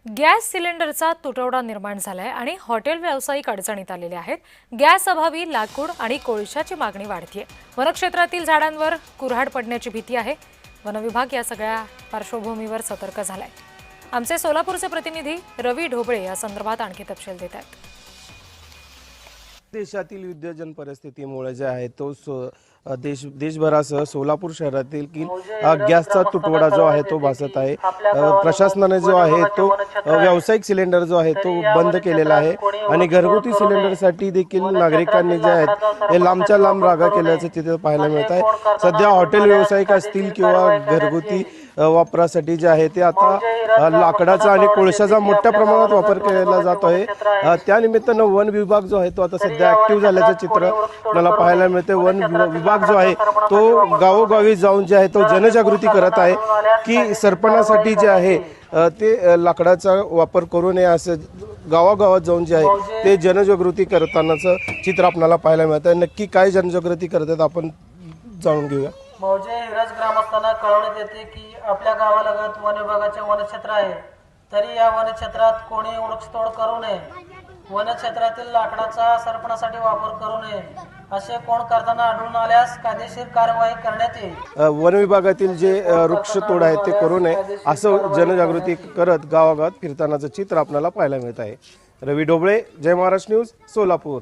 Gas सिलेंडरचा तुटवडा निर्माण झालाय आणि हॉटेल व्यावसायिक अडचणीत आलेले आहेत। गॅस अभावी लाकूड आणि कोळशाची मागणी वाढतीये। वनक्षेत्रातील झाडांवर कुऱ्हाड पडण्याची भीती आहे। वन विभाग या सगळ्या पार्श्वभूमीवर सतर्क झालाय। आमचे सोलापूरचे प्रतिनिधी रवी ढोबळे या संदर्भात आणखी तपशील देत आहेत। देशातील युद्धजन परिस्थितीमुळे जे आहे तो देशभरासह सोलापूर शहरातील गॅसचा तुटवडा जो आहे तो भासत आहे। प्रशासनाने जो आहे तो व्यावसायिक सिलेंडर जो आहे तो बंद केलेला आहे आणि घरगुती सिलेंडरसाठी देखील नागरिकांनी जे आहेत हे लांबच्या लांब रांगा केल्याचं चित्र पाहायला मिळत आहे। सध्या हॉटेल व्यावसायिक असतील किंवा घरगुती वापरासाठी जे आहे ते आता लाकडाचा आणि कोळशाचा मोठ्या प्रमाणात वापर केला जातो आहे। त्यानिमित्तानं वन विभाग जो आहे तो आता सध्या ऍक्टिव्ह झाल्याचं चित्र मला पाहायला मिळते। वन विभाग जो आहे तो गावोगावी जाऊन जे आहे तो जनजागृती करत आहे की सरपणासाठी जे आहे ते लाकडाचा वापर करू नये असं गावागावात जाऊन जे आहे ते जनजागृती करतानाचं चित्र आपल्याला पाहायला मिळतं। नक्की काय जनजागृती करतात आपण जाणून घेऊया। मौजे हिरज ग्रामस्थांना कळवण्यात येते की आपल्या गावालगत वन विभागाचे वनक्षेत्र आहे, तरी या वनक्षेत्रात कोणी वृक्षतोड करू नये, वनक्षेत्रातील लाकडाचा सरपणासाठी वापर करू नये असे कोण करताना आढळून आल्यास कायदेशीर कार्यवाही करण्यात येईल। वन विभागातील जे वृक्षतोड आहे ते करू नये असं जनजागृती करत गावागावात फिरतानाचं चित्र आपल्याला पाहायला मिळत आहे। रवी ढोबळे, जय महाराष्ट्र न्यूज, सोलापूर।